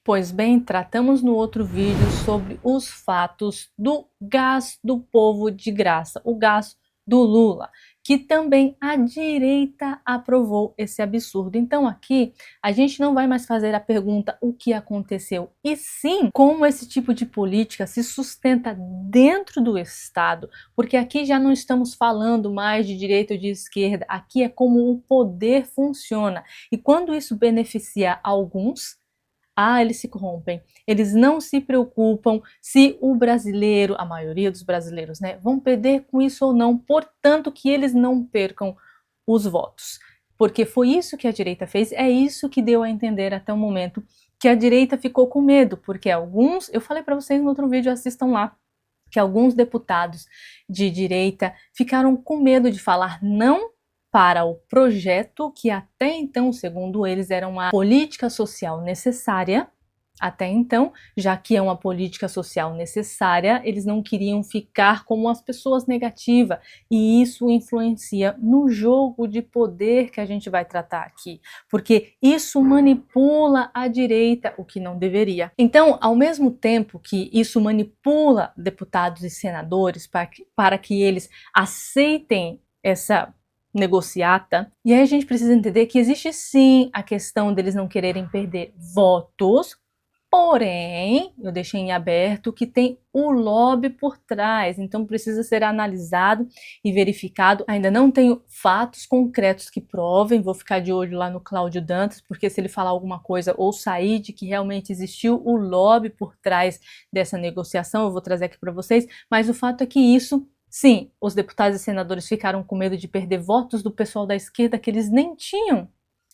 Pois bem, tratamos no outro vídeo sobre os fatos do gás do povo de graça, o gás do Lula, que também a direita aprovou esse absurdo. Então aqui a gente não vai mais fazer a pergunta o que aconteceu, e sim como esse tipo de política se sustenta dentro do Estado, porque aqui já não estamos falando mais de direita ou de esquerda, aqui é como o poder funciona, e quando isso beneficia alguns, eles se corrompem. Eles não se preocupam se o brasileiro, a maioria dos brasileiros, né, vão perder com isso ou não, portanto que eles não percam os votos. Porque foi isso que a direita fez, é isso que deu a entender até o momento, que a direita ficou com medo, porque alguns, eu falei para vocês no outro vídeo, assistam lá, que alguns deputados de direita ficaram com medo de falar não para o projeto que até então, segundo eles, era uma política social necessária. Até então, já que é uma política social necessária, eles não queriam ficar como as pessoas negativas, e isso influencia no jogo de poder que a gente vai tratar aqui, porque isso manipula a direita, o que não deveria. Então, ao mesmo tempo que isso manipula deputados e senadores para que eles aceitem essa negociata, e aí a gente precisa entender que existe sim a questão deles não quererem perder votos. Porém, eu deixei em aberto que tem o lobby por trás, então precisa ser analisado e verificado. Ainda não tenho fatos concretos que provem, vou ficar de olho lá no Cláudio Dantas, porque se ele falar alguma coisa ou sair de que realmente existiu o lobby por trás dessa negociação, eu vou trazer aqui para vocês, mas o fato é que isso, sim, os deputados e senadores ficaram com medo de perder votos do pessoal da esquerda que eles nem tinham.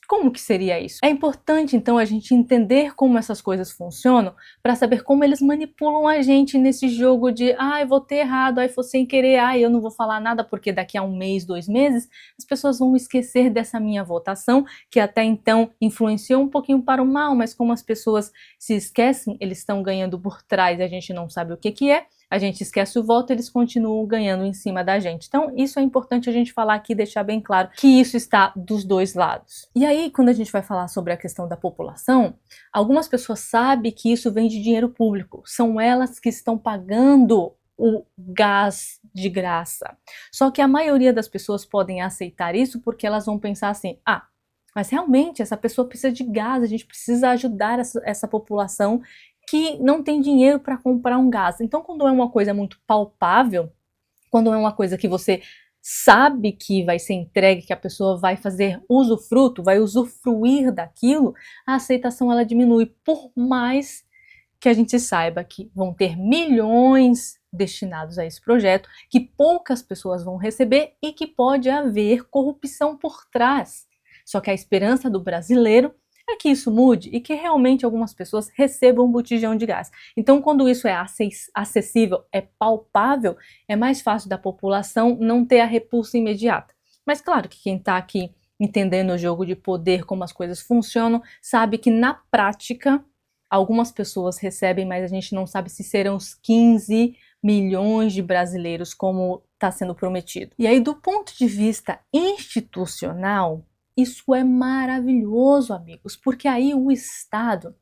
Como que seria isso? É importante, então, a gente entender como essas coisas funcionam para saber como eles manipulam a gente nesse jogo de eu vou ter errado, foi sem querer, eu não vou falar nada porque daqui a um mês, 2 meses, as pessoas vão esquecer dessa minha votação, que até então influenciou um pouquinho para o mal, mas como as pessoas se esquecem, eles estão ganhando por trás e a gente não sabe o que que é, a gente esquece o voto, eles continuam ganhando em cima da gente. Então, isso é importante a gente falar aqui, deixar bem claro que isso está dos dois lados. E aí, quando a gente vai falar sobre a questão da população, algumas pessoas sabem que isso vem de dinheiro público. São elas que estão pagando o gás de graça. Só que a maioria das pessoas podem aceitar isso porque elas vão pensar assim, mas realmente essa pessoa precisa de gás, a gente precisa ajudar essa população que não tem dinheiro para comprar um gás. Então, quando é uma coisa muito palpável, quando é uma coisa que você sabe que vai ser entregue, que a pessoa vai fazer usufruto, vai usufruir daquilo, a aceitação ela diminui, por mais que a gente saiba que vão ter milhões destinados a esse projeto, que poucas pessoas vão receber e que pode haver corrupção por trás. Só que a esperança do brasileiro é que isso mude e que realmente algumas pessoas recebam um botijão de gás. Então, quando isso é acessível, é palpável, é mais fácil da população não ter a repulsa imediata. Mas claro que quem está aqui entendendo o jogo de poder, como as coisas funcionam, sabe que na prática algumas pessoas recebem, mas a gente não sabe se serão os 15 milhões de brasileiros como está sendo prometido. E aí, do ponto de vista institucional, isso é maravilhoso, amigos, porque aí o Estado,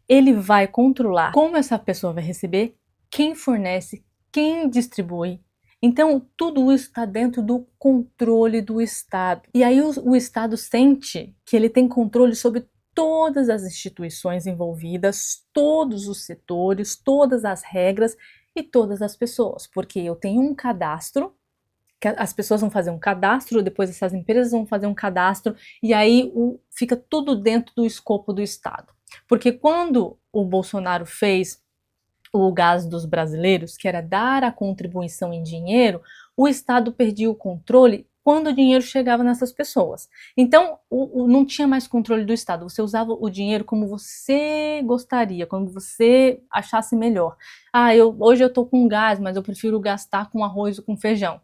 ele vai controlar como essa pessoa vai receber, quem fornece, quem distribui. Então, tudo isso está dentro do controle do Estado. E aí o Estado sente que ele tem controle sobre todas as instituições envolvidas, todos os setores, todas as regras e todas as pessoas, porque eu tenho um cadastro, que as pessoas vão fazer um cadastro, depois essas empresas vão fazer um cadastro, e aí fica tudo dentro do escopo do Estado. Porque quando o Bolsonaro fez o gás dos brasileiros, que era dar a contribuição em dinheiro, o Estado perdia o controle quando o dinheiro chegava nessas pessoas. Então, não tinha mais controle do Estado, você usava o dinheiro como você gostaria, como você achasse melhor. Hoje eu estou com gás, mas eu prefiro gastar com arroz ou com feijão.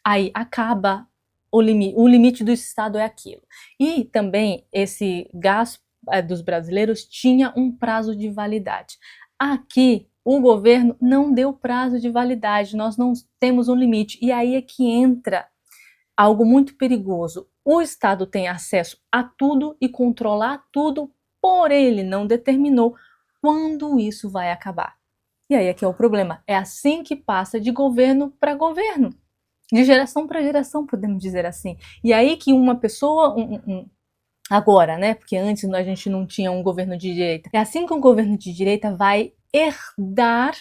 Aí acaba o limite do Estado é aquilo. E também esse gás dos brasileiros tinha um prazo de validade. Aqui o governo não deu prazo de validade, nós não temos um limite. E aí é que entra algo muito perigoso. O Estado tem acesso a tudo e controlar tudo, porém ele não determinou Quando isso vai acabar? E aí aqui é o problema, é assim que passa de governo para governo, de geração para geração, podemos dizer assim. E aí que uma pessoa, agora, né, porque antes a gente não tinha um governo de direita, é assim que um governo de direita vai herdar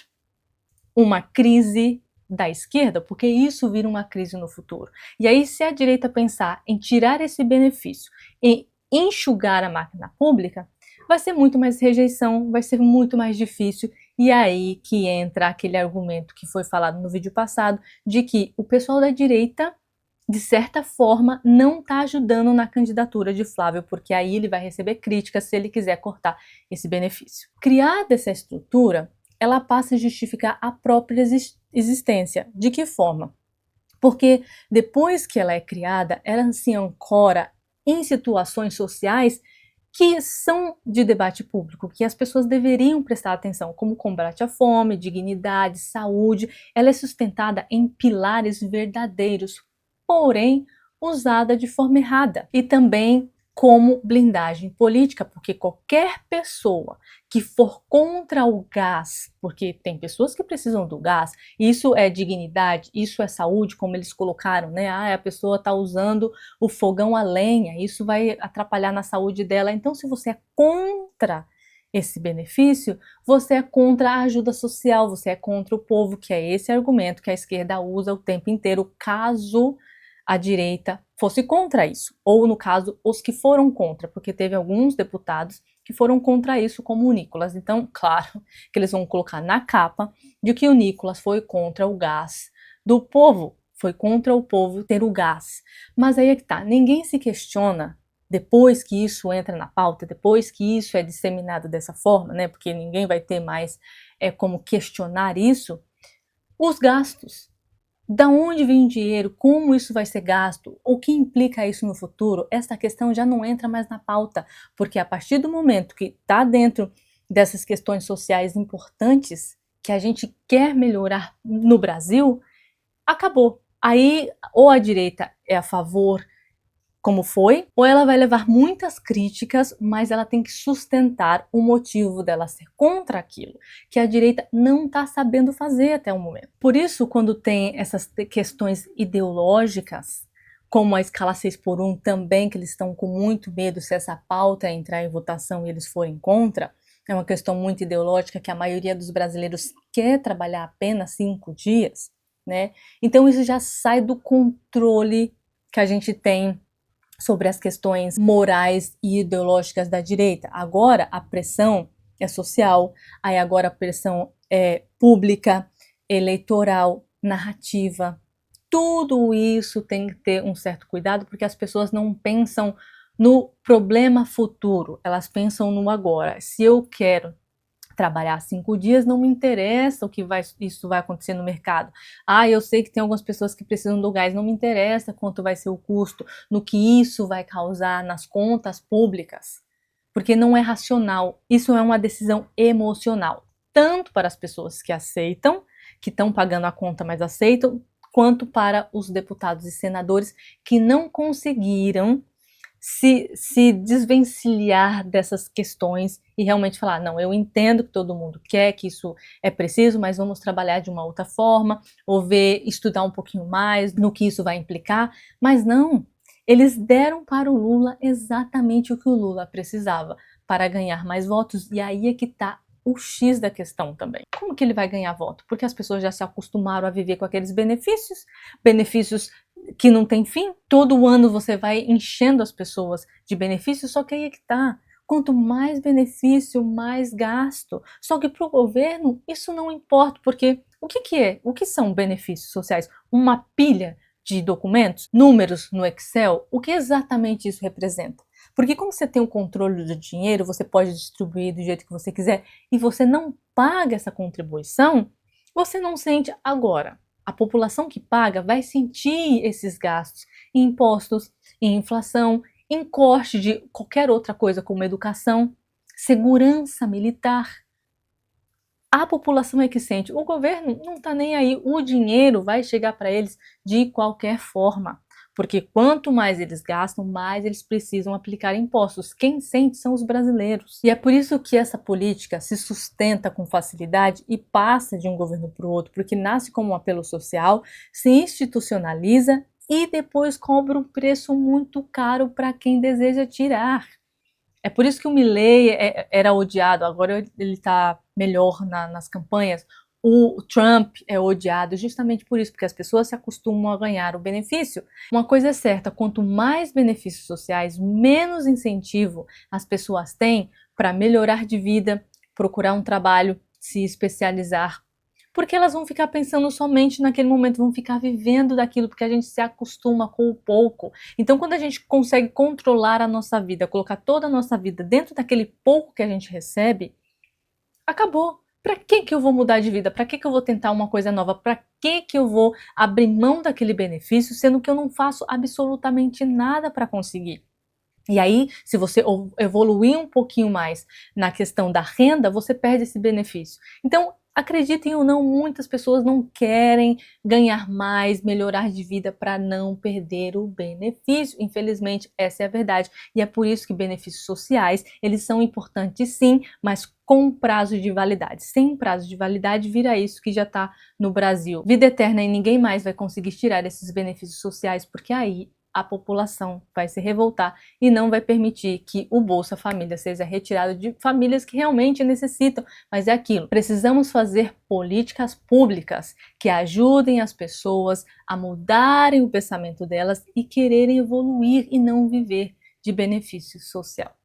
uma crise da esquerda, porque isso vira uma crise no futuro. E aí, se a direita pensar em tirar esse benefício, em enxugar a máquina pública, vai ser muito mais rejeição, vai ser muito mais difícil. E aí que entra aquele argumento que foi falado no vídeo passado, de que o pessoal da direita, de certa forma, não está ajudando na candidatura de Flávio, porque aí ele vai receber críticas se ele quiser cortar esse benefício. Criada essa estrutura, ela passa a justificar a própria existência. De que forma? Porque depois que ela é criada, ela se ancora em situações sociais que são de debate público, que as pessoas deveriam prestar atenção, como combate à fome, dignidade, saúde. Ela é sustentada em pilares verdadeiros, porém usada de forma errada. E também como blindagem política, porque qualquer pessoa que for contra o gás, porque tem pessoas que precisam do gás, isso é dignidade, isso é saúde, como eles colocaram, né? Ah, a pessoa está usando o fogão a lenha, isso vai atrapalhar na saúde dela. Então, se você é contra esse benefício, você é contra a ajuda social, você é contra o povo, que é esse argumento que a esquerda usa o tempo inteiro, caso a direita fosse contra isso, ou no caso, os que foram contra, porque teve alguns deputados que foram contra isso, como o Nicolas. Então, claro que eles vão colocar na capa de que o Nicolas foi contra o gás do povo, foi contra o povo ter o gás. Mas aí é que tá, ninguém se questiona depois que isso entra na pauta, depois que isso é disseminado dessa forma, né? Porque ninguém vai ter mais como questionar isso, os gastos. Da onde vem o dinheiro? Como isso vai ser gasto? O que implica isso no futuro? Essa questão já não entra mais na pauta, porque a partir do momento que está dentro dessas questões sociais importantes que a gente quer melhorar no Brasil, acabou. Aí ou a direita é a favor, como foi, ou ela vai levar muitas críticas, mas ela tem que sustentar o motivo dela ser contra aquilo, que a direita não está sabendo fazer até o momento. Por isso, quando tem essas questões ideológicas, como a escala 6x1 também, que eles estão com muito medo se essa pauta entrar em votação e eles forem contra, é uma questão muito ideológica que a maioria dos brasileiros quer trabalhar apenas 5 dias, né? Então isso já sai do controle que a gente tem sobre as questões morais e ideológicas da direita. Agora a pressão é social, aí agora a pressão é pública, eleitoral, narrativa. Tudo isso tem que ter um certo cuidado, porque as pessoas não pensam no problema futuro, elas pensam no agora. Se eu quero trabalhar 5 dias, não me interessa o que isso vai acontecer no mercado. Ah, eu sei que tem algumas pessoas que precisam do gás, não me interessa quanto vai ser o custo, no que isso vai causar nas contas públicas, porque não é racional, isso é uma decisão emocional, tanto para as pessoas que aceitam, que estão pagando a conta, mas aceitam, quanto para os deputados e senadores que não conseguiram se desvencilhar dessas questões e realmente falar, não, eu entendo que todo mundo quer, que isso é preciso, mas vamos trabalhar de uma outra forma, ou ver, estudar um pouquinho mais no que isso vai implicar, mas não, eles deram para o Lula exatamente o que o Lula precisava para ganhar mais votos, e aí é que está o X da questão também. Como que ele vai ganhar voto? Porque as pessoas já se acostumaram a viver com aqueles benefícios, benefícios que não tem fim. Todo ano você vai enchendo as pessoas de benefícios, só que aí é que tá. Quanto mais benefício, mais gasto. Só que para o governo isso não importa, porque o que é? O que são benefícios sociais? Uma pilha de documentos, números no Excel? O que exatamente isso representa? Porque como você tem o controle do dinheiro, você pode distribuir do jeito que você quiser e você não paga essa contribuição, você não sente agora. A população que paga vai sentir esses gastos em impostos, em inflação, em corte de qualquer outra coisa como educação, segurança militar. A população é que sente, o governo não está nem aí, o dinheiro vai chegar para eles de qualquer forma, porque quanto mais eles gastam, mais eles precisam aplicar impostos. Quem sente são os brasileiros. E é por isso que essa política se sustenta com facilidade e passa de um governo para o outro, porque nasce como um apelo social, se institucionaliza e depois cobra um preço muito caro para quem deseja tirar. É por isso que o Milei era odiado, agora ele está melhor nas campanhas. O Trump é odiado justamente por isso, porque as pessoas se acostumam a ganhar o benefício. Uma coisa é certa, quanto mais benefícios sociais, menos incentivo as pessoas têm para melhorar de vida, procurar um trabalho, se especializar, porque elas vão ficar pensando somente naquele momento, vão ficar vivendo daquilo, porque a gente se acostuma com o pouco. Então, quando a gente consegue controlar a nossa vida, colocar toda a nossa vida dentro daquele pouco que a gente recebe, acabou. Para que eu vou mudar de vida? Para que eu vou tentar uma coisa nova? Para que eu vou abrir mão daquele benefício, sendo que eu não faço absolutamente nada para conseguir? E aí, se você evoluir um pouquinho mais na questão da renda, você perde esse benefício. Então, acreditem ou não, muitas pessoas não querem ganhar mais, melhorar de vida para não perder o benefício. Infelizmente, essa é a verdade. E é por isso que benefícios sociais, eles são importantes sim, mas com prazo de validade. Sem prazo de validade, vira isso que já está no Brasil. Vida eterna e ninguém mais vai conseguir tirar esses benefícios sociais, porque aí a população vai se revoltar e não vai permitir que o Bolsa Família seja retirado de famílias que realmente necessitam. Mas é aquilo, precisamos fazer políticas públicas que ajudem as pessoas a mudarem o pensamento delas e quererem evoluir e não viver de benefício social.